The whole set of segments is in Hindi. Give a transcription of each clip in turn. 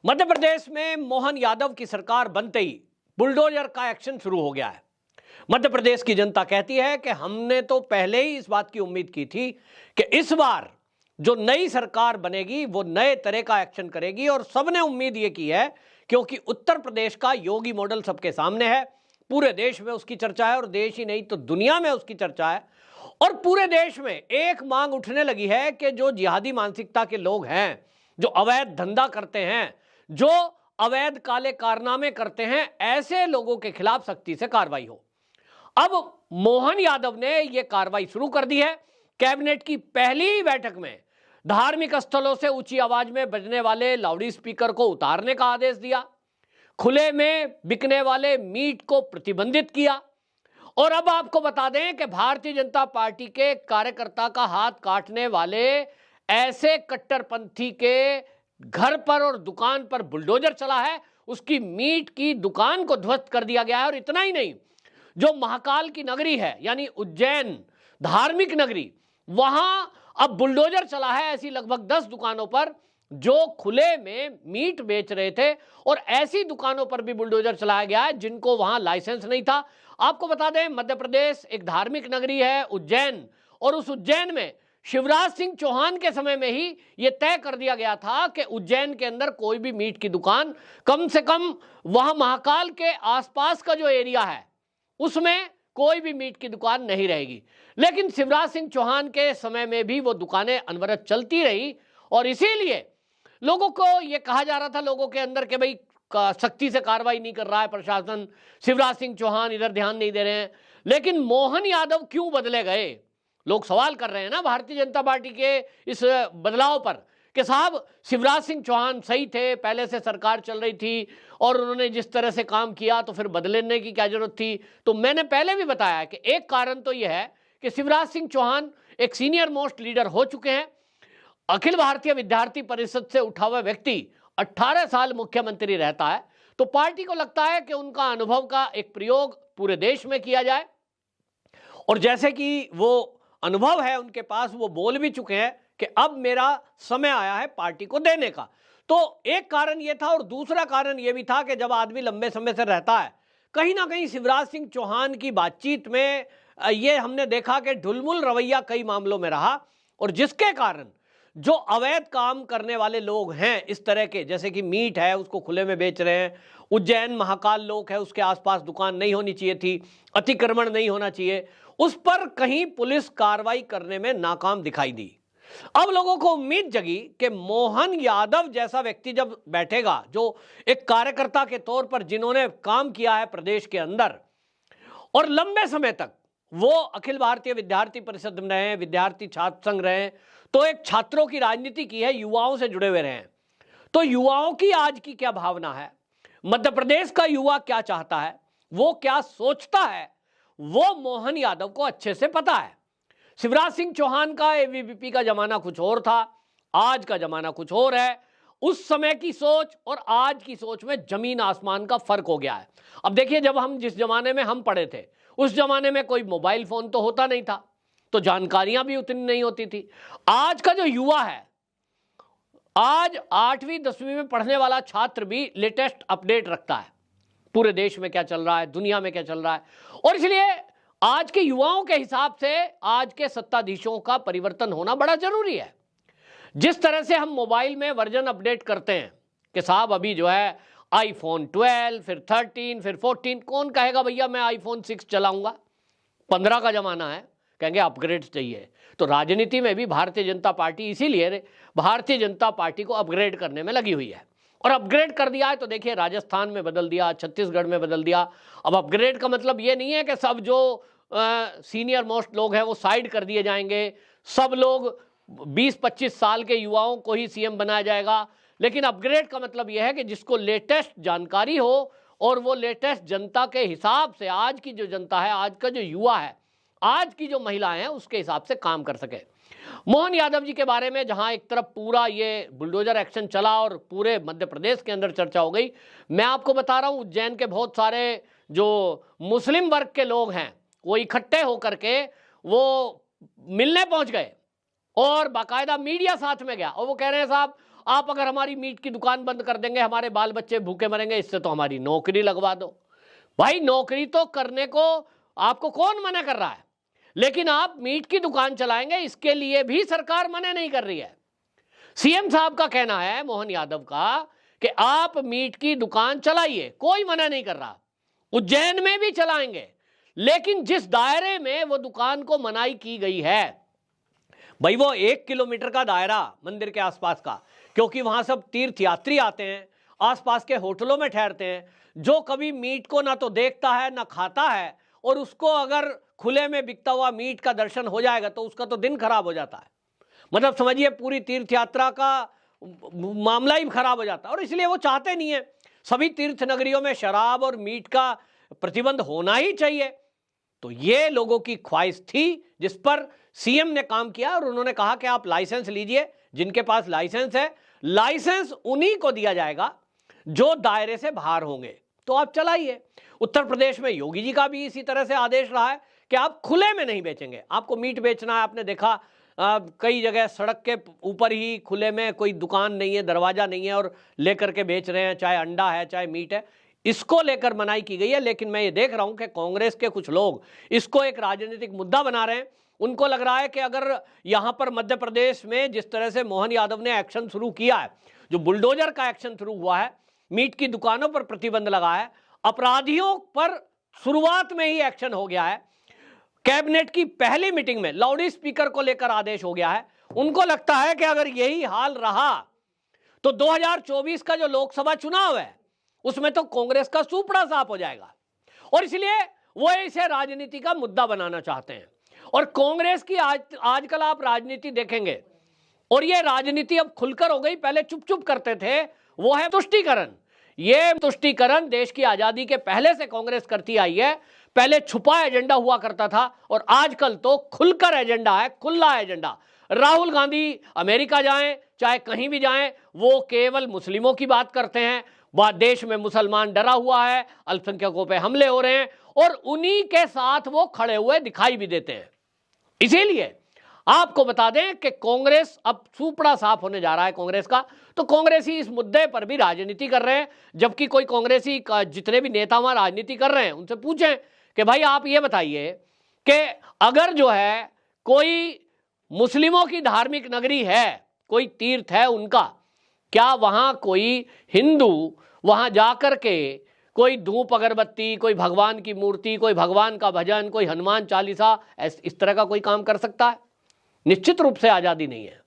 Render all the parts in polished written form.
मध्य प्रदेश में मोहन यादव की सरकार बनते ही बुलडोजर का एक्शन शुरू हो गया है। मध्य प्रदेश की जनता कहती है कि हमने तो पहले ही इस बात की उम्मीद की थी कि इस बार जो नई सरकार बनेगी वो नए तरह का एक्शन करेगी, और सबने उम्मीद ये की है क्योंकि उत्तर प्रदेश का योगी मॉडल सबके सामने है। पूरे देश में उसकी चर्चा है, और देश ही नहीं तो दुनिया में उसकी चर्चा है। और पूरे देश में एक मांग उठने लगी है कि जो जिहादी मानसिकता के लोग हैं, जो अवैध धंधा करते हैं, जो अवैध काले कारनामे करते हैं, ऐसे लोगों के खिलाफ सख्ती से कार्रवाई हो। अब मोहन यादव ने यह कार्रवाई शुरू कर दी है। कैबिनेट की पहली ही बैठक में धार्मिक स्थलों से ऊंची आवाज में बजने वाले लाउड स्पीकर को उतारने का आदेश दिया, खुले में बिकने वाले मीट को प्रतिबंधित किया। और अब आपको बता दें कि भारतीय जनता पार्टी के कार्यकर्ता का हाथ काटने वाले ऐसे कट्टरपंथी के घर पर और दुकान पर बुलडोजर चला है, उसकी मीट की दुकान को ध्वस्त कर दिया गया है। और इतना ही नहीं, जो महाकाल की नगरी है यानी उज्जैन धार्मिक नगरी, वहां अब बुलडोजर चला है ऐसी लगभग 10 दुकानों पर जो खुले में मीट बेच रहे थे, और ऐसी दुकानों पर भी बुलडोजर चलाया गया है जिनको वहां लाइसेंस नहीं था। आपको बता दें, मध्य प्रदेश एक धार्मिक नगरी है उज्जैन, और उस उज्जैन में शिवराज सिंह चौहान के समय में ही यह तय कर दिया गया था कि उज्जैन के अंदर कोई भी मीट की दुकान, कम से कम वहां महाकाल के आसपास का जो एरिया है उसमें कोई भी मीट की दुकान नहीं रहेगी। लेकिन शिवराज सिंह चौहान के समय में भी वो दुकानें अनवरत चलती रही, और इसीलिए लोगों को यह कहा जा रहा था, लोगों के अंदर, कि भाई सख्ती से कार्रवाई नहीं कर रहा है प्रशासन, शिवराज सिंह चौहान इधर ध्यान नहीं दे रहे हैं। लेकिन मोहन यादव क्यों बदले गए, लोग सवाल कर रहे हैं ना भारतीय जनता पार्टी के इस बदलाव पर, कि साहब शिवराज सिंह चौहान सही थे, पहले से सरकार चल रही थी और उन्होंने जिस तरह से काम किया तो फिर बदलने की क्या जरूरत थी। तो मैंने पहले भी बताया कि एक कारण तो यह है कि शिवराज सिंह चौहान एक सीनियर मोस्ट लीडर हो चुके हैं। अखिल भारतीय विद्यार्थी परिषद से उठा हुआ व्यक्ति 18 साल मुख्यमंत्री रहता है, तो पार्टी को लगता है कि उनका अनुभव का एक प्रयोग पूरे देश में किया जाए। और जैसे कि वो अनुभव है उनके पास, वो बोल भी चुके हैं कि अब मेरा समय आया है पार्टी को देने का। तो एक कारण यह था, और दूसरा कारण यह भी था कि जब आदमी लंबे समय से रहता है, कहीं ना कहीं शिवराज सिंह चौहान की बातचीत में ये हमने देखा कि ढुलमुल रवैया कई मामलों में रहा, और जिसके कारण जो अवैध काम करने वाले लोग हैं इस तरह के, जैसे कि मीट है उसको खुले में बेच रहे हैं, उज्जैन महाकाल लोक है उसके आसपास दुकान नहीं होनी चाहिए थी, अतिक्रमण नहीं होना चाहिए, उस पर कहीं पुलिस कार्रवाई करने में नाकाम दिखाई दी। अब लोगों को उम्मीद जगी कि मोहन यादव जैसा व्यक्ति जब बैठेगा, जो एक कार्यकर्ता के तौर पर जिन्होंने काम किया है प्रदेश के अंदर, और लंबे समय तक वो अखिल भारतीय विद्यार्थी परिषद में रहे, विद्यार्थी छात्र संघ रहे, तो एक छात्रों की राजनीति की है, युवाओं से जुड़े हुए रहे। तो युवाओं की आज की क्या भावना है, मध्य प्रदेश का युवा क्या चाहता है, वो क्या सोचता है, वो मोहन यादव को अच्छे से पता है। शिवराज सिंह चौहान का एबीवीपी का जमाना कुछ और था, आज का जमाना कुछ और है। उस समय की सोच और आज की सोच में जमीन आसमान का फर्क हो गया है। अब देखिए, जब हम जिस जमाने में हम पढ़े थे उस जमाने में कोई मोबाइल फोन तो होता नहीं था, तो जानकारियां भी उतनी नहीं होती थी। आज का जो युवा है, आज 8वीं 10वीं में पढ़ने वाला छात्र भी लेटेस्ट अपडेट रखता है, पूरे देश में क्या चल रहा है, दुनिया में क्या चल रहा है। और इसलिए आज के युवाओं के हिसाब से आज के सत्ताधीशों का परिवर्तन होना बड़ा जरूरी है। जिस तरह से हम मोबाइल में वर्जन अपडेट करते हैं कि साहब अभी जो है आईफोन 12, फिर 13, फिर 14, कौन कहेगा भैया मैं आईफोन 6 चलाऊंगा, 15 का जमाना है, कहेंगे अपग्रेड चाहिए। तो राजनीति में भी भारतीय जनता पार्टी इसीलिए भारतीय जनता पार्टी को अपग्रेड करने में लगी हुई है, और अपग्रेड कर दिया है। तो देखिए, राजस्थान में बदल दिया, छत्तीसगढ़ में बदल दिया। अब अपग्रेड का मतलब ये नहीं है कि सब जो सीनियर मोस्ट लोग हैं वो साइड कर दिए जाएंगे, सब लोग 20-25 साल के युवाओं को ही सीएम बनाया जाएगा। लेकिन अपग्रेड का मतलब यह है कि जिसको लेटेस्ट जानकारी हो, और वो लेटेस्ट जनता के हिसाब से, आज की जो जनता है, आज का जो युवा है, आज की जो महिलाएं हैं, उसके हिसाब से काम कर सके। मोहन यादव जी के बारे में जहां एक तरफ पूरा ये बुलडोजर एक्शन चला और पूरे मध्य प्रदेश के अंदर चर्चा हो गई, मैं आपको बता रहा हूं उज्जैन के बहुत सारे जो मुस्लिम वर्ग के लोग हैं वो इकट्ठे होकर के वो मिलने पहुंच गए, और बाकायदा मीडिया साथ में गया, और वो कह रहे हैं साहब आप अगर हमारी मीट की दुकान बंद कर देंगे हमारे बाल बच्चे भूखे मरेंगे, इससे तो हमारी नौकरी लगवा दो। भाई नौकरी तो करने को आपको कौन मना कर रहा है, लेकिन आप मीट की दुकान चलाएंगे इसके लिए भी सरकार मना नहीं कर रही है। सीएम साहब का कहना है, मोहन यादव का, कि आप मीट की दुकान चलाइए, कोई मना नहीं कर रहा, उज्जैन में भी चलाएंगे, लेकिन जिस दायरे में वो दुकान को मनाही की गई है, भाई वो 1 किलोमीटर का दायरा मंदिर के आसपास का, क्योंकि वहां सब तीर्थयात्री आते हैं, आसपास के होटलों में ठहरते हैं, जो कभी मीट को ना तो देखता है ना खाता है, और उसको अगर खुले में बिकता हुआ मीट का दर्शन हो जाएगा तो उसका तो दिन खराब हो जाता है। मतलब समझिए पूरी तीर्थ यात्रा का मामला ही खराब हो जाता है। और इसलिए वो चाहते नहीं है सभी तीर्थ नगरियों में शराब और मीट का प्रतिबंध होना ही चाहिए। तो ये लोगों की ख्वाहिश थी जिस पर सीएम ने काम किया, और उन्होंने कहा कि आप लाइसेंस लीजिए, जिनके पास लाइसेंस है, लाइसेंस उन्हीं को दिया जाएगा जो दायरे से बाहर होंगे, तो आप चलाइए। उत्तर प्रदेश में योगी जी का भी इसी तरह से आदेश रहा है कि आप खुले में नहीं बेचेंगे, आपको मीट बेचना है। आपने देखा कई जगह सड़क के ऊपर ही खुले में कोई दुकान नहीं है, दरवाजा नहीं है, और लेकर के बेच रहे हैं, चाहे अंडा है चाहे मीट है, इसको लेकर मनाही की गई है। लेकिन मैं ये देख रहा हूं कि कांग्रेस के कुछ लोग इसको एक राजनीतिक मुद्दा बना रहे हैं। उनको लग रहा है कि अगर यहां पर मध्य प्रदेश में जिस तरह से मोहन यादव ने एक्शन शुरू किया है, जो बुलडोजर का एक्शन शुरू हुआ है, मीट की दुकानों पर प्रतिबंध लगा है, अपराधियों पर शुरुआत में ही एक्शन हो गया है, कैबिनेट की पहली मीटिंग में लाउड स्पीकर को लेकर आदेश हो गया है, उनको लगता है कि अगर यही हाल रहा तो 2024 का जो लोकसभा चुनाव है उसमें तो कांग्रेस का सुपड़ा साफ हो जाएगा। और इसलिए वो इसे राजनीति का मुद्दा बनाना चाहते हैं। और कांग्रेस की आजकल आप राजनीति देखेंगे, और ये राजनीति अब खुलकर हो गई, पहले चुप चुप करते थे, वो है तुष्टीकरण। ये तुष्टीकरण देश की आजादी के पहले से कांग्रेस करती आई है। पहले छुपा एजेंडा हुआ करता था, और आजकल तो खुलकर एजेंडा है, खुला एजेंडा। राहुल गांधी अमेरिका जाएं चाहे कहीं भी जाएं, वो केवल मुस्लिमों की बात करते हैं। देश में मुसलमान डरा हुआ है, अल्पसंख्यकों पे हमले हो रहे हैं, और उन्हीं के साथ वो खड़े हुए दिखाई भी देते हैं। इसीलिए आपको बता दें कि कांग्रेस अब सुपड़ा साफ होने जा रहा है कांग्रेस का। तो कांग्रेसी इस मुद्दे पर भी राजनीति कर रहे हैं, जबकि कोई कांग्रेसी जितने भी नेता वहां राजनीति कर रहे हैं उनसे पूछें कि भाई आप ये बताइए कि अगर जो है कोई मुस्लिमों की धार्मिक नगरी है, कोई तीर्थ है उनका, क्या वहां कोई हिंदू वहां जाकर के कोई धूप अगरबत्ती, कोई भगवान की मूर्ति, कोई भगवान का भजन, कोई हनुमान चालीसा, इस तरह का कोई काम कर सकता है? निश्चित रूप से आजादी नहीं है।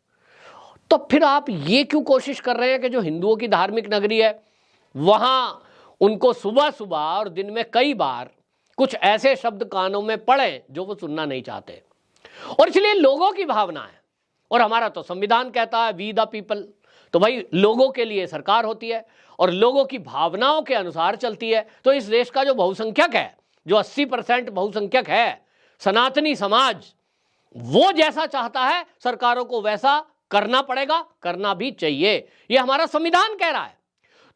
तो फिर आप ये क्यों कोशिश कर रहे हैं कि जो हिंदुओं की धार्मिक नगरी है वहां उनको सुबह सुबह और दिन में कई बार कुछ ऐसे शब्द कानों में पड़े जो वो सुनना नहीं चाहते? और इसलिए लोगों की भावना है, और हमारा तो संविधान कहता है वी द पीपल। तो भाई लोगों के लिए सरकार होती है और लोगों की भावनाओं के अनुसार चलती है। तो इस देश का जो बहुसंख्यक है, जो 80% बहुसंख्यक है, सनातनी समाज, वो जैसा चाहता है सरकारों को वैसा करना पड़ेगा, करना भी चाहिए, ये हमारा संविधान कह रहा है।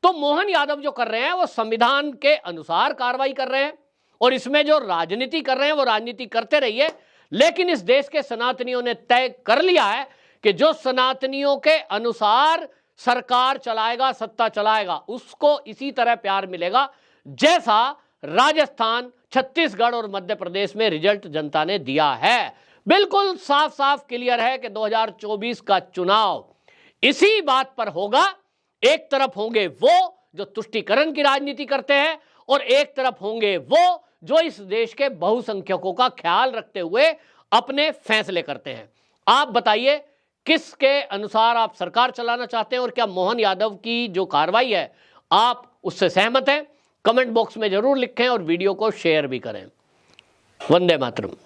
तो मोहन यादव जो कर रहे हैं वो संविधान के अनुसार कार्रवाई कर रहे हैं, और इसमें जो राजनीति कर रहे हैं वो राजनीति करते रहिए। लेकिन इस देश के सनातनियों ने तय कर लिया है कि जो सनातनियों के अनुसार सरकार चलाएगा, सत्ता चलाएगा, उसको इसी तरह प्यार मिलेगा जैसा राजस्थान, छत्तीसगढ़ और मध्य प्रदेश में रिजल्ट जनता ने दिया है। बिल्कुल साफ साफ क्लियर है कि 2024 का चुनाव इसी बात पर होगा। एक तरफ होंगे वो जो तुष्टीकरण की राजनीति करते हैं, और एक तरफ होंगे वो जो इस देश के बहुसंख्यकों का ख्याल रखते हुए अपने फैसले करते हैं। आप बताइए किसके अनुसार आप सरकार चलाना चाहते हैं, और क्या मोहन यादव की जो कार्रवाई है आप उससे सहमत हैं? कमेंट बॉक्स में जरूर लिखें और वीडियो को शेयर भी करें। वंदे मातरम।